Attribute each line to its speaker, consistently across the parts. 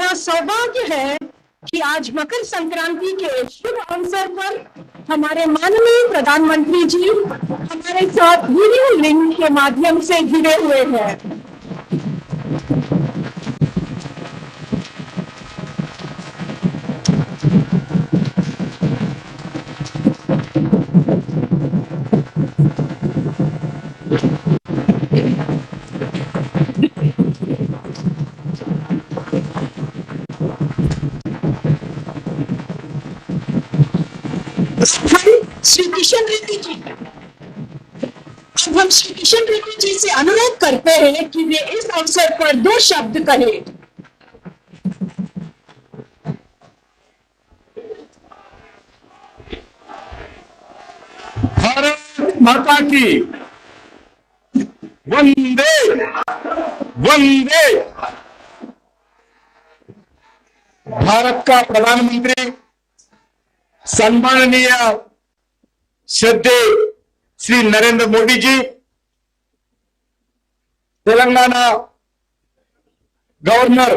Speaker 1: बड़ा सौभाग्य है कि आज मकर संक्रांति के शुभ अवसर पर हमारे माननीय प्रधानमंत्री जी हमारे साथ वीडियो लिंक के माध्यम से जुड़े हुए हैं। श्री किशन रेड्डी जी, अब हम श्री किशन रेड्डी जी से अनुरोध करते हैं कि वे इस अवसर पर 2 शब्द कहें।
Speaker 2: भारत माता की वंदे वंदे। भारत का प्रधानमंत्री सम्माननीय श्रद्धेय Shri Narendra Modi ji, Telangana governor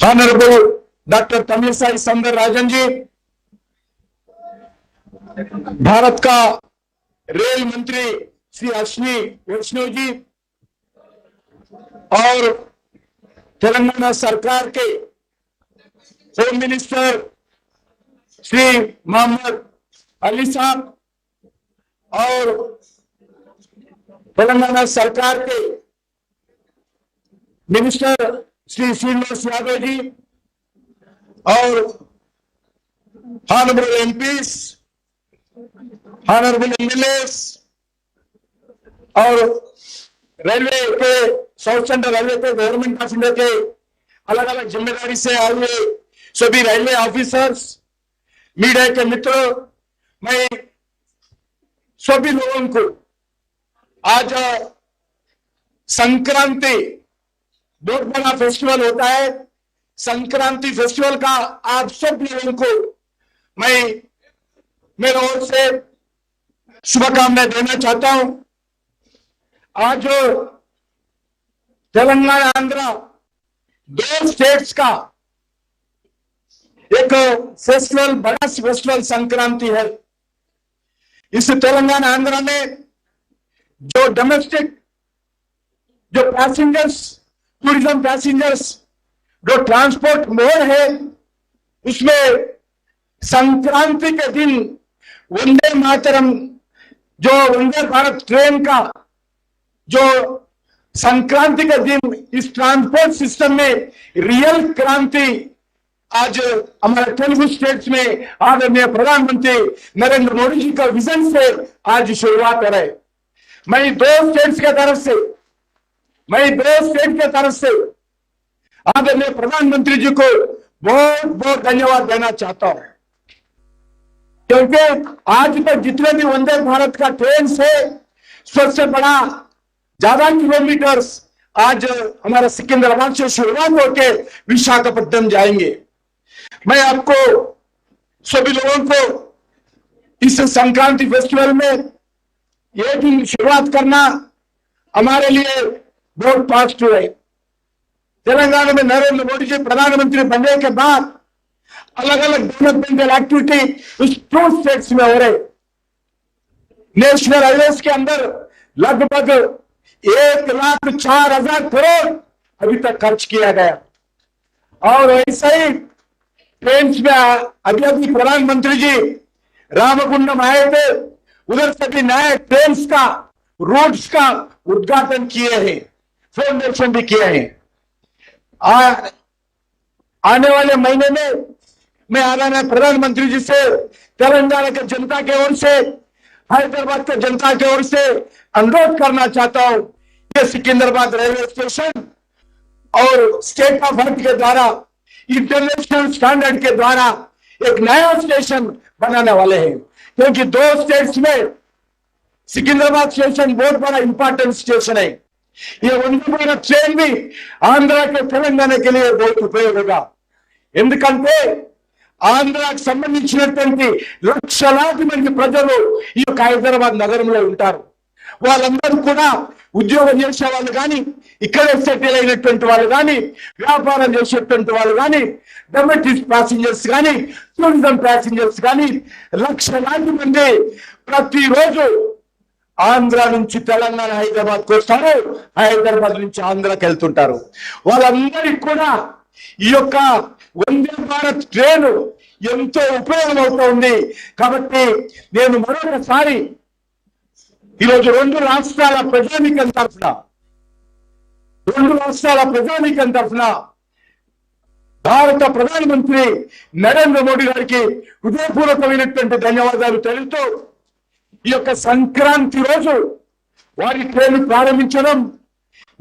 Speaker 2: honourable doctor Tamilisai Soundararajan ji, Bharat का रेल मंत्री श्री अश्विनी वैष्णव जी और तेलंगाना सरकार के होम मिनिस्टर श्री मोहम्मद अली साहब और तेलंगाना सरकार के मिनिस्टर श्री श्रीनिवास यादव जी और ऑनरेबल एमपीस, ऑनरेबल एमएलएस और रेलवे के साउथ सेंट्रल रेलवे के गवर्नमेंट ऑफ इंडिया के अलग अलग जिम्मेदारी से आए हुए सभी रेलवे ऑफिसर्स, मीडिया के मित्रों, मैं सभी लोगों को आज संक्रांति बहुत बड़ा फेस्टिवल होता है। संक्रांति फेस्टिवल का आप सब लोगों को मैं मेरे ओर से शुभकामनाएं देना चाहता हूं। आज तेलंगाना आंध्रा 2 स्टेट्स का एक फेस्टिवल, बड़ा फेस्टिवल संक्रांति है। इस तेलंगाना आंध्रा में जो डोमेस्टिक, जो पैसेंजर्स, टूरिज्म पैसेंजर्स, जो ट्रांसपोर्ट मोड है, उसमें संक्रांति के दिन वंदे मातरम, जो वंदे भारत ट्रेन का जो संक्रांति के दिन इस ट्रांसपोर्ट सिस्टम में रियल क्रांति आज हमारे तेलुगु स्टेट्स में आदरणीय प्रधानमंत्री नरेंद्र मोदी जी का विजन से आज शुरुआत हो रहा है। मैं 2 स्टेट्स के तरफ से आदरणीय प्रधानमंत्री जी को बहुत बहुत धन्यवाद देना चाहता हूं, क्योंकि आज तक जितने भी वंदे भारत का ट्रेन से सबसे बड़ा ज्यादा किलोमीटर्स आज हमारा सिकंदराबाद से शुरुआत होकर विशाखापट्टनम जाएंगे। मैं आपको सभी लोगों को इस संक्रांति फेस्टिवल में ये दिन शुरुआत करना हमारे लिए बहुत पॉजिटिव है। तेलंगाना में नरेंद्र मोदी जी प्रधानमंत्री बनने के बाद अलग अलग डेवलपमेंटल एक्टिविटी इस 2 स्टेट्स में हो रहे। नेशनल हाईवेज के अंदर लगभग 1,04,000 करोड़ अभी तक खर्च किया गया, और ऐसा ही ट्रेन में अभी प्रधानमंत्री जी रामकुंडम आए थे, उधर से भी नए ट्रेन का रूट्स का उद्घाटन किए हैं, फाउंडेशन भी किए हैं। आने वाले महीने में मैं आदरणीय प्रधानमंत्री जी से तेलंगाना के जनता के ओर से, हैदराबाद के जनता के ओर से अनुरोध करना चाहता हूं, ये सिकंदराबाद रेलवे स्टेशन और स्टेट ऑफ आर्ट के द्वारा, इंटरनेशनल स्टैंडर्ड के द्वारा एक नया स्टेशन बनाने वाले हैं, क्योंकि 2 स्टेट्स में सिकंदराबाद स्टेशन बहुत बड़ा इंपॉर्टेंट स्टेशन है। ये वंदे भारत ट्रेन भी आंध्रा के तेलंगाना के लिए बहुत उपयोग होगा, ఎందుకంటే ఆంధ్రాకు సంబంధించినటువంటి లక్షలాది మంది ప్రజలు ఈ యొక్క హైదరాబాద్ నగరంలో ఉంటారు। వాళ్ళందరూ కూడా ఉద్యోగం చేసే వాళ్ళు కానీ ఇక్కడే సెటిల్ అయినటువంటి వాళ్ళు కానీ వ్యాపారం చేసేటువంటి వాళ్ళు కానీ డొమెస్టిక్ ప్యాసింజర్స్ కానీ టూరిజం ప్యాసింజర్స్ కానీ లక్షలాది మంది ప్రతిరోజు ఆంధ్ర నుంచి తెలంగాణ హైదరాబాద్కి వస్తారు, హైదరాబాద్ నుంచి ఆంధ్రాకి వెళ్తుంటారు. వాళ్ళందరికీ కూడా ఈ యొక్క వందే భారత్ ట్రైన్ ఎంతో ఉపయోగం అవుతుంది. కాబట్టి నేను మరొకసారి ఈరోజు రెండు రాష్ట్రాల ప్రజానీకం తరఫున భారత ప్రధానమంత్రి నరేంద్ర మోడీ గారికి హృదయపూర్వకమైనటువంటి ధన్యవాదాలు తెలుపుతూ ఈ యొక్క సంక్రాంతి రోజు వారి ట్రైన్ ప్రారంభించడం,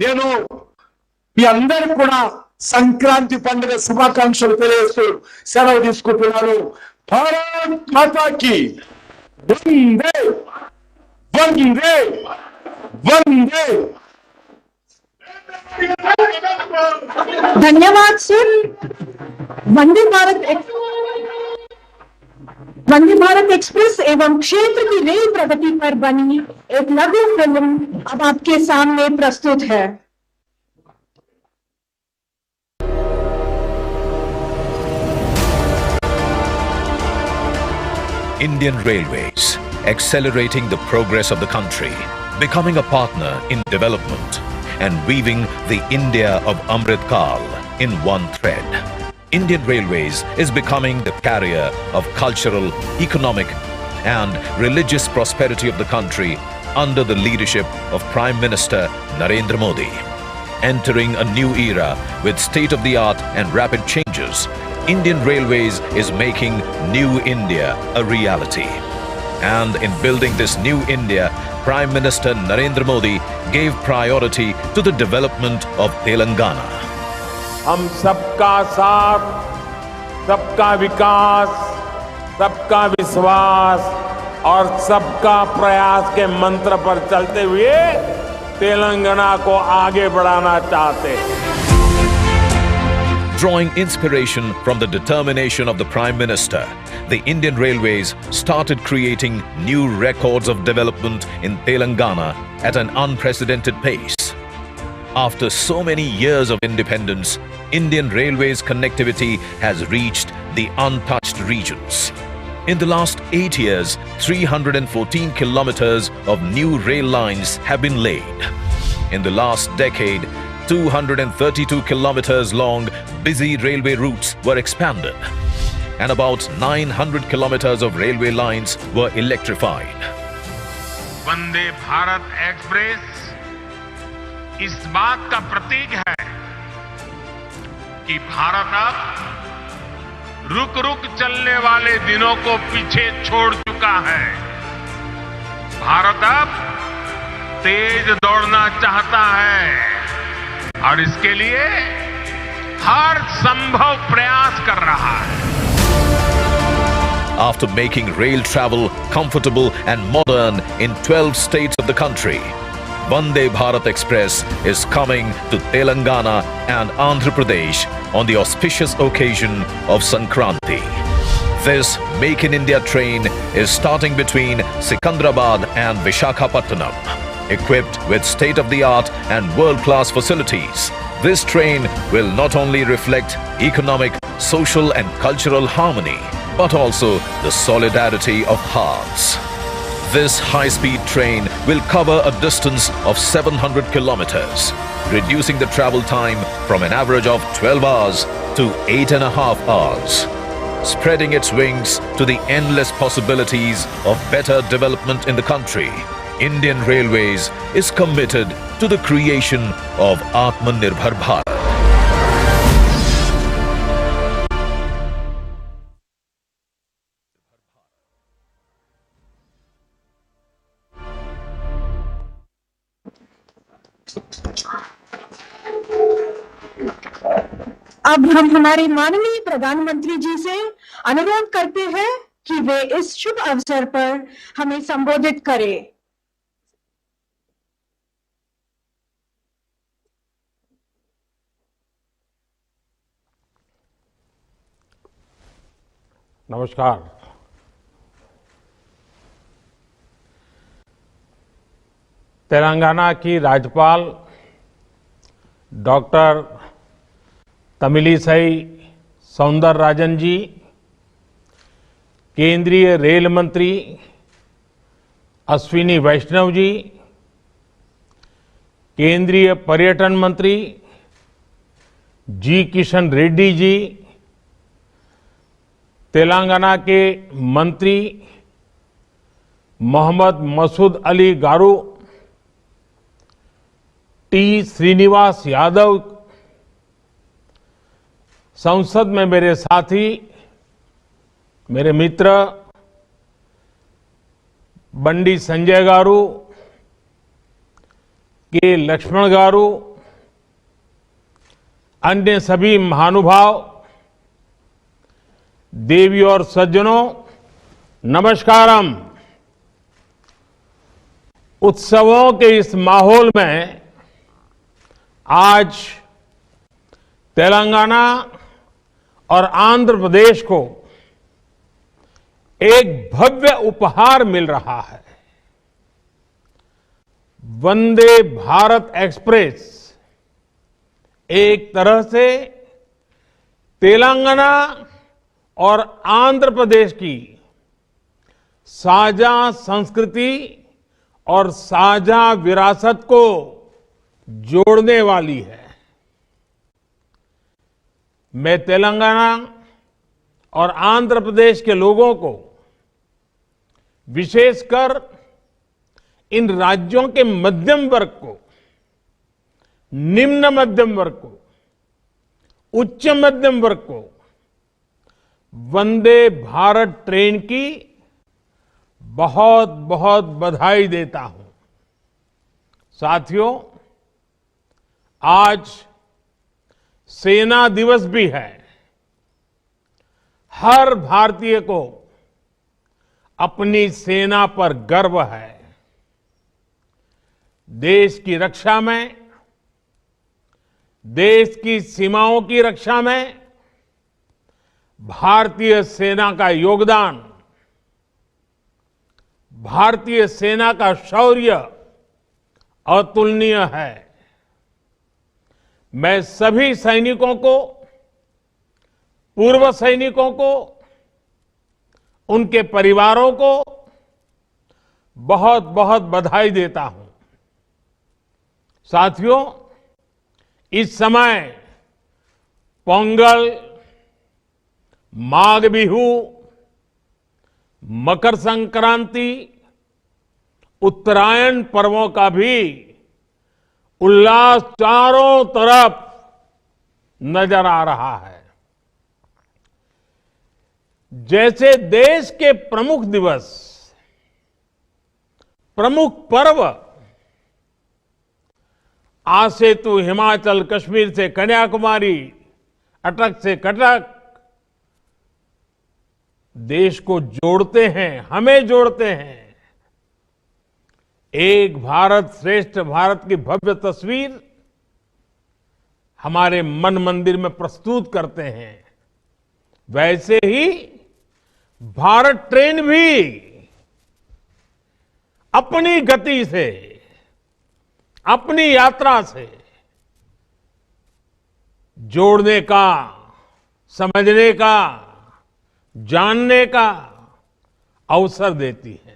Speaker 2: నేను మీ అందరికి కూడా సంక్రాంతి పండుగ శుభాకాంక్షలు తెలియజేస్తూ సెలవు తీసుకుంటున్నాను. భారత్ మాతాకి వందే వందే వందే.
Speaker 1: धन्यवाद सर। वंदे भारत एक्सप्रेस एवं क्षेत्र की रेल प्रगति पर बनी एक लघु फिल्म अब आपके सामने प्रस्तुत है।
Speaker 3: Indian Railways, accelerating the progress of the country, becoming a partner in development, and weaving the India of Amrit Kal in one thread. Indian Railways is becoming the carrier of cultural, economic, and religious prosperity of the country under the leadership of Prime Minister Narendra Modi. Entering a new era with state-of-the-art and rapid changes, Indian Railways is making New India a reality. And in building this new India, Prime Minister Narendra Modi gave priority to the development of Telangana.
Speaker 4: हम सबका साथ, सबका विकास, सबका विश्वास और सबका प्रयास के मंत्र पर चलते हुए तेलंगाना को आगे बढ़ाना चाहते हैं।
Speaker 3: Drawing inspiration from the determination of the Prime Minister, the Indian Railways started creating new records of development in Telangana at an unprecedented pace. After so many years of independence, Indian Railways connectivity has reached the untouched regions. In the last 8 years, 314 kilometers of new rail lines have been laid. In the last decade, 232 kilometers long busy railway routes were expanded, and about 900 kilometers of railway lines were electrified.
Speaker 4: Vande Bharat express इस बात का प्रतीक है कि भारत अब रुक रुक चलने वाले दिनों को पीछे छोड़ चुका है। भारत अब तेज दौड़ना चाहता है और इसके लिए हर संभव प्रयास कर रहा है।
Speaker 3: After making rail travel comfortable and modern in 12 states of the country, Vande Bharat Express is coming to Telangana and Andhra Pradesh on the auspicious occasion of Sankranti. This Make in India train is starting between Secunderabad and Visakhapatnam. Equipped with state-of-the-art and world-class facilities, this train will not only reflect economic, social and cultural harmony, but also the solidarity of hearts. This high-speed train will cover a distance of 700 kilometers, reducing the travel time from an average of 12 hours to 8.5 hours. Spreading its wings to the endless possibilities of better development in the country, Indian Railways is committed to the creation of Atmanirbhar Bharat.
Speaker 1: अब हम हमारे माननीय प्रधानमंत्री जी से अनुरोध करते हैं कि वे इस शुभ अवसर पर हमें संबोधित करें।
Speaker 4: नमस्कार। तेलंगाना की राज्यपाल डॉक्टर तमिलिसाई सौंदरराजन जी, केंद्रीय रेल मंत्री अश्विनी वैष्णव जी, केंद्रीय पर्यटन मंत्री जी किशन रेड्डी जी, तेलंगाना के मंत्री मोहम्मद मसूद अली गारू, टी श्रीनिवास यादव, संसद में मेरे साथी, मेरे मित्र बंडी संजय गारू, के लक्ष्मण गारू, अन्य सभी महानुभाव, देवी और सज्जनों, नमस्कारम। उत्सवों के इस माहौल में आज तेलंगाना और आंध्र प्रदेश को एक भव्य उपहार मिल रहा है। वंदे भारत एक्सप्रेस एक तरह से तेलंगाना और आंध्र प्रदेश की साझा संस्कृति और साझा विरासत को जोड़ने वाली है। मैं तेलंगाना और आंध्र प्रदेश के लोगों को, विशेषकर इन राज्यों के मध्यम वर्ग को, निम्न मध्यम वर्ग को, उच्च मध्यम वर्ग को वंदे भारत ट्रेन की बहुत बहुत बधाई देता हूं। साथियों, आज सेना दिवस भी है। हर भारतीय को अपनी सेना पर गर्व है। देश की रक्षा में, देश की सीमाओं की रक्षा में भारतीय सेना का योगदान, भारतीय सेना का शौर्य अतुलनीय है। मैं सभी सैनिकों को, पूर्व सैनिकों को, उनके परिवारों को बहुत बहुत बधाई देता हूं। साथियों, इस समय पोंगल, माघ बिहू, मकर संक्रांति, उत्तरायण पर्वों का भी उल्लास चारों तरफ नजर आ रहा है। जैसे देश के प्रमुख दिवस, प्रमुख पर्व आज से तो हिमाचल, कश्मीर से कन्याकुमारी, अटक से कटक देश को जोड़ते हैं, हमें जोड़ते हैं। एक भारत श्रेष्ठ भारत की भव्य तस्वीर हमारे मन मंदिर में प्रस्तुत करते हैं। वैसे ही भारत ट्रेन भी अपनी गति से, अपनी यात्रा से जोड़ने का, समझने का, जानने का अवसर देती है।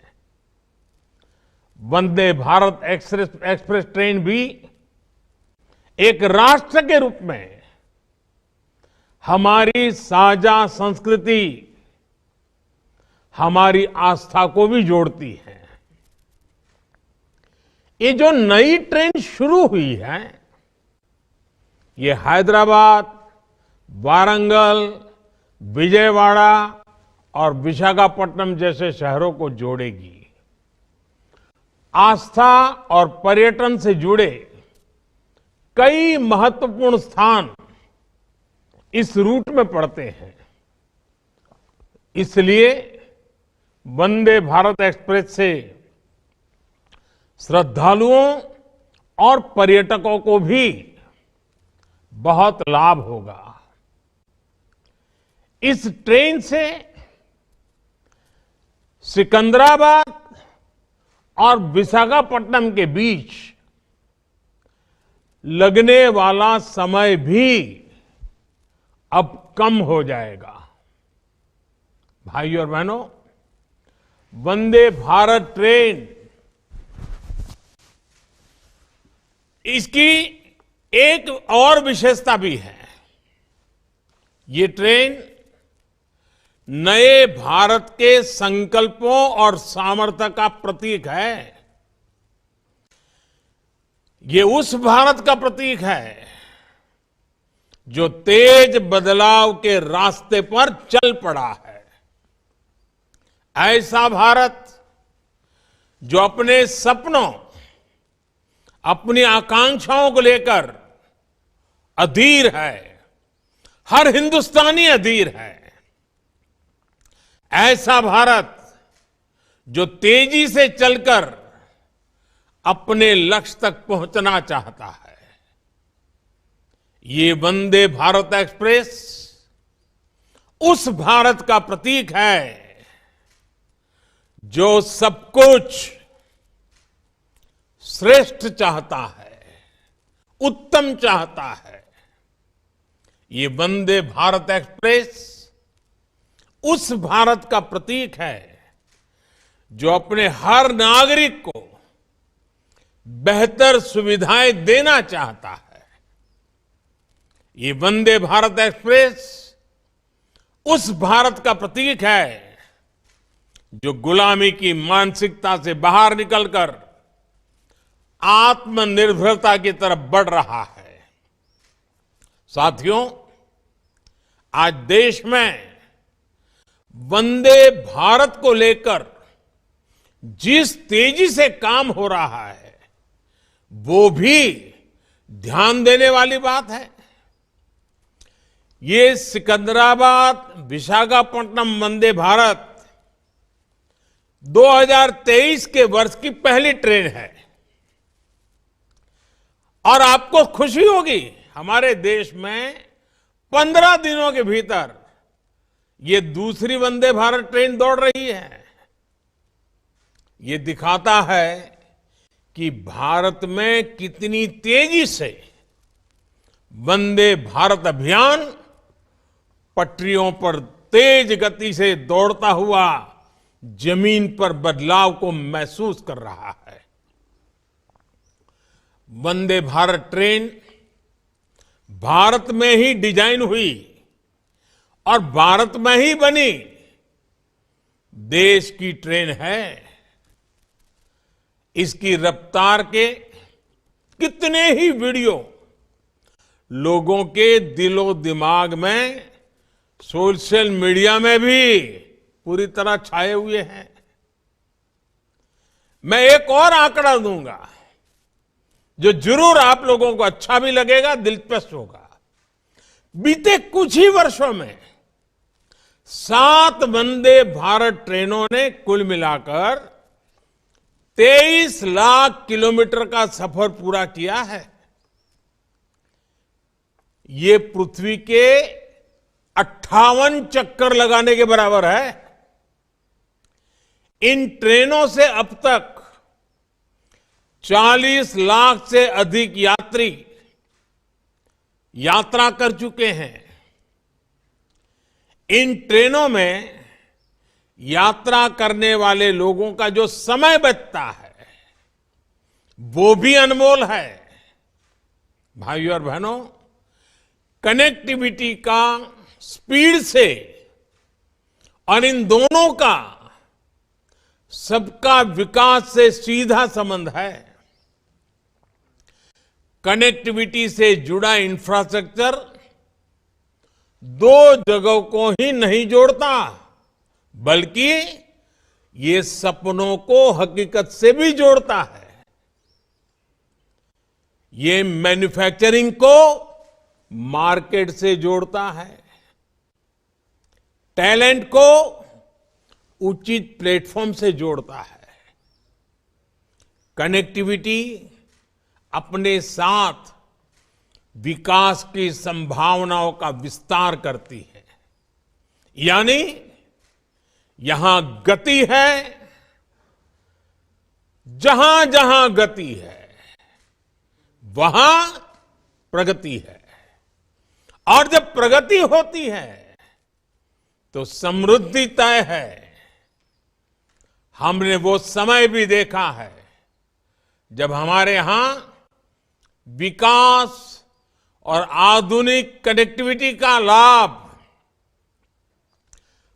Speaker 4: वंदे भारत एक्सप्रेस ट्रेन भी एक राष्ट्र के रूप में हमारी साझा संस्कृति, हमारी आस्था को भी जोड़ती है। ये जो नई ट्रेन शुरू हुई है, ये हैदराबाद, वारंगल, विजयवाड़ा और विशाखापट्टनम जैसे शहरों को जोड़ेगी। आस्था और पर्यटन से जुड़े कई महत्वपूर्ण स्थान इस रूट में पड़ते हैं। इसलिए वंदे भारत एक्सप्रेस से श्रद्धालुओं और पर्यटकों को भी बहुत लाभ होगा। इस ट्रेन से सिकंदराबाद और विशाखापट्टनम के बीच लगने वाला समय भी अब कम हो जाएगा। भाइयों और बहनों, वंदे भारत ट्रेन इसकी एक और विशेषता भी है। ये ट्रेन नए भारत के संकल्पों और सामर्थ्य का प्रतीक है। ये उस भारत का प्रतीक है जो तेज बदलाव के रास्ते पर चल पड़ा है। ऐसा भारत जो अपने सपनों, अपनी आकांक्षाओं को लेकर अधीर है, हर हिंदुस्तानी अधीर है। ऐसा भारत जो तेजी से चलकर अपने लक्ष्य तक पहुंचना चाहता है। ये वंदे भारत एक्सप्रेस उस भारत का प्रतीक है जो सब कुछ श्रेष्ठ चाहता है, उत्तम चाहता है। ये वंदे भारत एक्सप्रेस उस भारत का प्रतीक है जो अपने हर नागरिक को बेहतर सुविधाएं देना चाहता है। ये वंदे भारत एक्सप्रेस उस भारत का प्रतीक है जो गुलामी की मानसिकता से बाहर निकलकर आत्मनिर्भरता की तरफ बढ़ रहा है। साथियों, आज देश में वंदे भारत को लेकर जिस तेजी से काम हो रहा है, वो भी ध्यान देने वाली बात है। ये सिकंदराबाद विशाखापट्टनम वंदे भारत 2023 के वर्ष की पहली ट्रेन है। और आपको खुशी होगी, हमारे देश में 15 दिनों के भीतर ये दूसरी वंदे भारत ट्रेन दौड़ रही है। ये दिखाता है कि भारत में कितनी तेजी से वंदे भारत अभियान पटरियों पर तेज गति से दौड़ता हुआ जमीन पर बदलाव को महसूस कर रहा है। वंदे भारत ट्रेन भारत में ही डिजाइन हुई और भारत में ही बनी देश की ट्रेन है। इसकी रफ्तार के कितने ही वीडियो लोगों के दिलो दिमाग में, सोशल मीडिया में भी पूरी तरह छाए हुए हैं। मैं एक और आंकड़ा दूंगा जो जरूर आप लोगों को अच्छा भी लगेगा, दिलचस्प होगा। बीते कुछ ही वर्षों में 7 वंदे भारत ट्रेनों ने कुल मिलाकर 23 लाख किलोमीटर का सफर पूरा किया है। ये पृथ्वी के 58 चक्कर लगाने के बराबर है। इन ट्रेनों से अब तक 40 लाख से अधिक यात्री यात्रा कर चुके हैं। इन ट्रेनों में यात्रा करने वाले लोगों का जो समय बचता है वो भी अनमोल है। भाइयों और बहनों, कनेक्टिविटी का स्पीड से और इन दोनों का सबका विकास से सीधा संबंध है। कनेक्टिविटी से जुड़ा इंफ्रास्ट्रक्चर 2 जगहों को ही नहीं जोड़ता, बल्कि ये सपनों को हकीकत से भी जोड़ता है। ये मैन्युफैक्चरिंग को मार्केट से जोड़ता है, टैलेंट को उचित प्लेटफॉर्म से जोड़ता है। कनेक्टिविटी अपने साथ विकास की संभावनाओं का विस्तार करती है। यानी यहां गति है जहां जहां गति है वहां प्रगति है, और जब प्रगति होती है तो समृद्धि तय है। हमने वो समय भी देखा है जब हमारे यहां विकास और आधुनिक कनेक्टिविटी का लाभ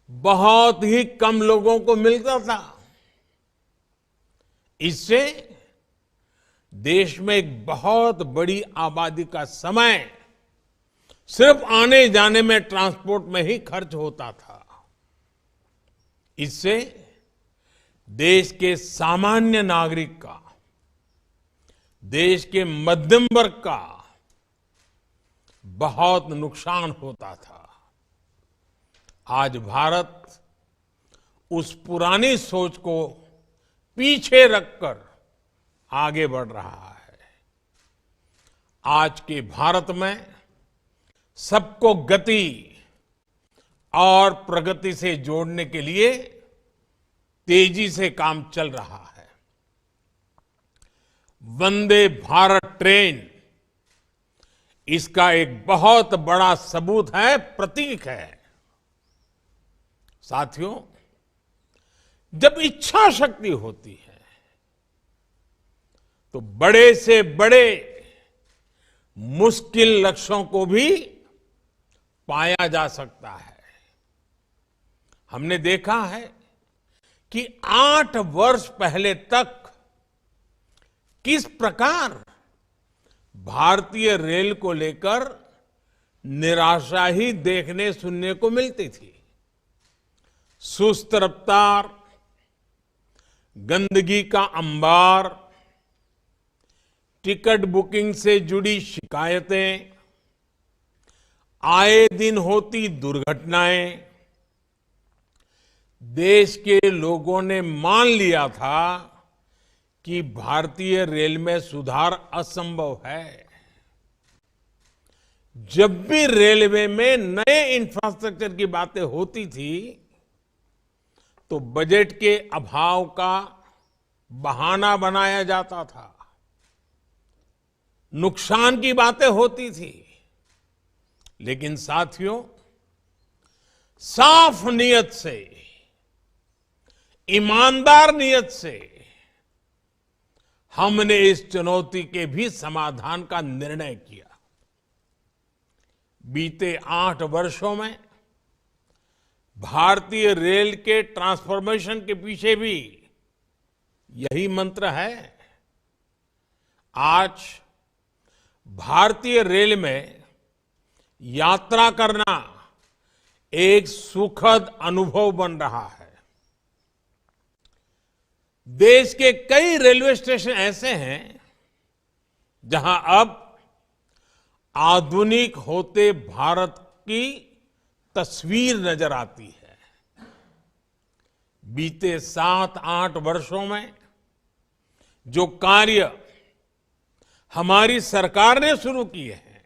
Speaker 4: बहुत ही कम लोगों को मिलता था। इससे देश में एक बहुत बड़ी आबादी का समय सिर्फ आने जाने में, ट्रांसपोर्ट में ही खर्च होता था। इससे देश के सामान्य नागरिक का, देश के मध्यम वर्ग का बहुत नुकसान होता था। आज भारत उस पुरानी सोच को पीछे रखकर आगे बढ़ रहा है। आज के भारत में सबको गति और प्रगति से जोड़ने के लिए तेजी से काम चल रहा है। वंदे भारत ट्रेन इसका एक बहुत बड़ा सबूत है, प्रतीक है। साथियों, जब इच्छा शक्ति होती है तो बड़े से बड़े मुश्किल लक्ष्यों को भी पाया जा सकता है। हमने देखा है कि 8 वर्ष पहले तक किस प्रकार भारतीय रेल को लेकर निराशा ही देखने सुनने को मिलती थी। सुस्त रफ्तार, गंदगी का अंबार, टिकट बुकिंग से जुड़ी शिकायतें, आए दिन होती दुर्घटनाएं, देश के लोगों ने मान लिया था कि भारतीय रेल में सुधार असंभव है। जब भी रेलवे में नए इंफ्रास्ट्रक्चर की बातें होती थी तो बजट के अभाव का बहाना बनाया जाता था, नुकसान की बातें होती थी। लेकिन साथियों, साफ नीयत से, ईमानदार नीयत से हमने इस चुनौती के भी समाधान का निर्णय किया। बीते 8 वर्षों में भारतीय रेल के ट्रांसफॉर्मेशन के पीछे भी यही मंत्र है। आज भारतीय रेल में यात्रा करना एक सुखद अनुभव बन रहा है। देश के कई रेलवे स्टेशन ऐसे हैं जहां अब आधुनिक होते भारत की तस्वीर नजर आती है। बीते 7-8 वर्षों में जो कार्य हमारी सरकार ने शुरू किए हैं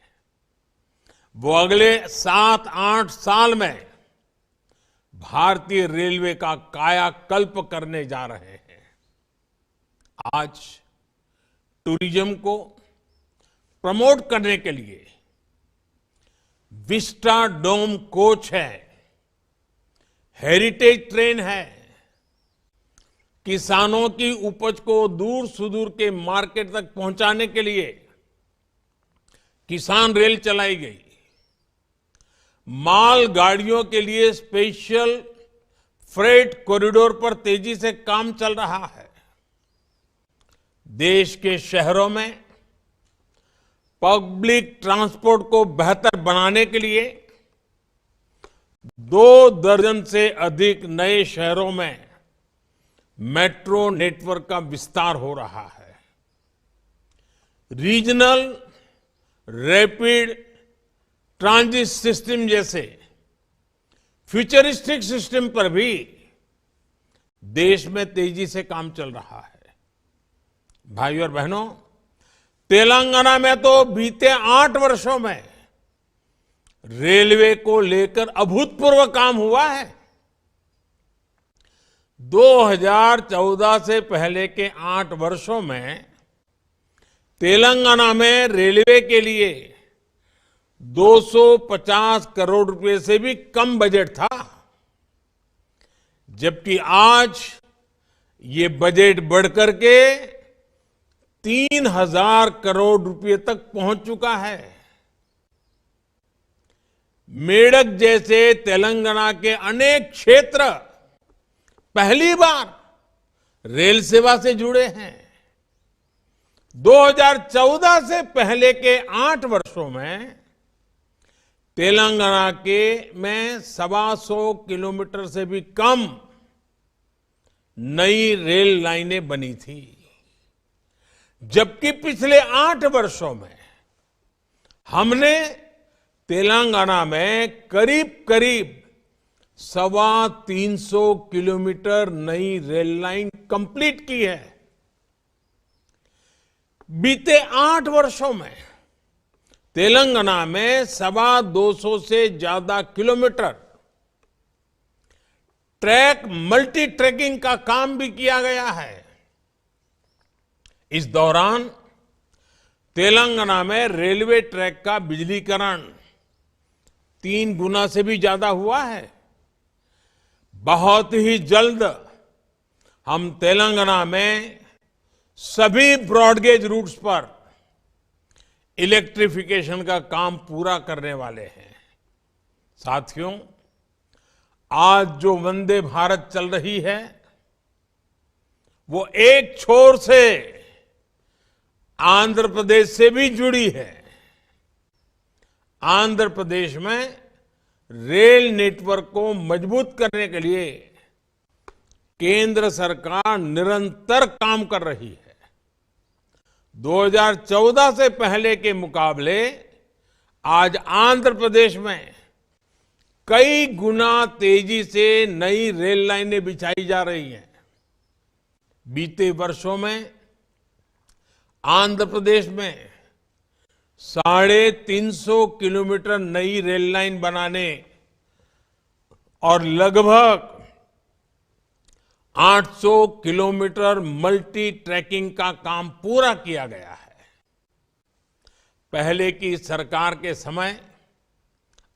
Speaker 4: वो अगले 7-8 साल में भारतीय रेलवे का कायाकल्प करने जा रहे हैं। आज टूरिज्म को प्रमोट करने के लिए विस्टा डोम कोच है, हेरिटेज ट्रेन है, किसानों की उपज को दूर सुदूर के मार्केट तक पहुंचाने के लिए किसान रेल चलाई गई, माल गाड़ियों के लिए स्पेशल फ्रेट कॉरिडोर पर तेजी से काम चल रहा है। देश के शहरों में पब्लिक ट्रांसपोर्ट को बेहतर बनाने के लिए 2 दर्जन से अधिक नए शहरों में मेट्रो नेटवर्क का विस्तार हो रहा है। रीजनल रैपिड ट्रांजिट सिस्टम जैसे फ्यूचरिस्टिक सिस्टम पर भी देश में तेजी से काम चल रहा है। भाइयों और बहनों, तेलंगाना में तो बीते 8 वर्षों में रेलवे को लेकर अभूतपूर्व काम हुआ है। 2014 से पहले के 8 वर्षों में तेलंगाना में रेलवे के लिए 250 करोड़ रुपए से भी कम बजट था, जबकि आज ये बजट बढ़कर के 3000 करोड़ रुपए तक पहुंच चुका है। मेडक जैसे तेलंगाना के अनेक क्षेत्र पहली बार रेल सेवा से जुड़े हैं। 2014 से पहले के 8 वर्षों में तेलंगाना के में 125 किलोमीटर से भी कम नई रेल लाइनें बनी थी, जबकि पिछले 8 वर्षों में हमने तेलंगाना में करीब करीब 350 किलोमीटर नई रेल लाइन कंप्लीट की है। बीते 8 वर्षों में तेलंगाना में 250 से ज्यादा किलोमीटर ट्रैक मल्टी ट्रैकिंग का काम भी किया गया है। इस दौरान तेलंगाना में रेलवे ट्रैक का बिजलीकरण 3 गुना से भी ज्यादा हुआ है। बहुत ही जल्द हम तेलंगाना में सभी ब्रॉडगेज रूट्स पर इलेक्ट्रिफिकेशन का काम पूरा करने वाले हैं। साथियों, आज जो वंदे भारत चल रही है वो एक छोर से आंध्र प्रदेश से भी जुड़ी है। आंध्र प्रदेश में रेल नेटवर्क को मजबूत करने के लिए केंद्र सरकार निरंतर काम कर रही है। 2014 से पहले के मुकाबले आज आंध्र प्रदेश में कई गुना तेजी से नई रेल लाइनें बिछाई जा रही हैं। बीते वर्षों में आंध्र प्रदेश में 350 किलोमीटर नई रेल लाइन बनाने और लगभग 800 किलोमीटर मल्टी ट्रैकिंग का काम पूरा किया गया है। पहले की सरकार के समय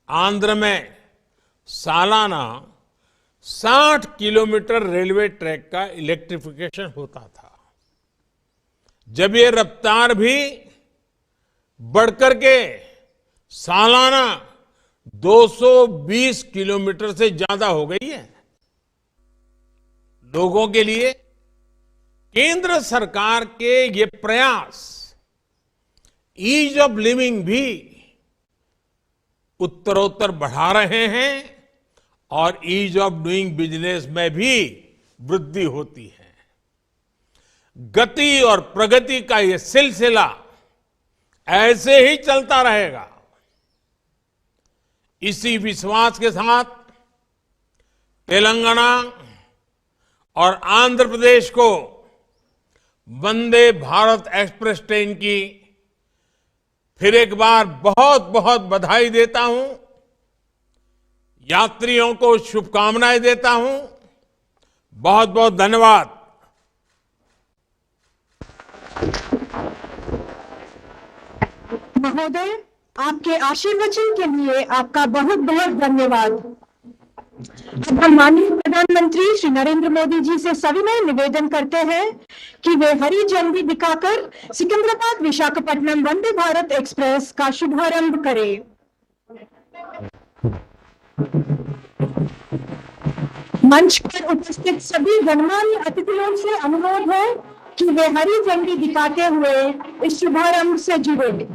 Speaker 4: आंध्र में सालाना 60 किलोमीटर रेलवे ट्रैक का इलेक्ट्रिफिकेशन होता था। जब ये रफ्तार भी बढ़कर के सालाना 220 किलोमीटर से ज्यादा हो गई है। लोगों के लिए केंद्र सरकार के ये प्रयास ईज ऑफ लिविंग भी उत्तरोत्तर बढ़ा रहे हैं और ईज ऑफ डूइंग बिजनेस में भी वृद्धि होती है। गति और प्रगति का ये सिलसिला ऐसे ही चलता रहेगा। इसी विश्वास के साथ तेलंगाना और आंध्र प्रदेश को वंदे भारत एक्सप्रेस ट्रेन की फिर एक बार बहुत बहुत बधाई देता हूं। यात्रियों को शुभकामनाएं देता हूं। बहुत बहुत धन्यवाद।
Speaker 1: महोदय, आपके आशीर्वचन के लिए आपका बहुत बहुत धन्यवाद। अब हम माननीय प्रधानमंत्री श्री नरेंद्र मोदी जी से सविनय निवेदन करते हैं कि वे हरी झंडी दिखाकर सिकंदराबाद विशाखापट्टनम वंदे भारत एक्सप्रेस का शुभारंभ करें। मंच पर उपस्थित सभी गणमान्य अतिथियों से अनुरोध है कि वे हरी झंडी दिखाते हुए इस शुभारंभ से जुड़े।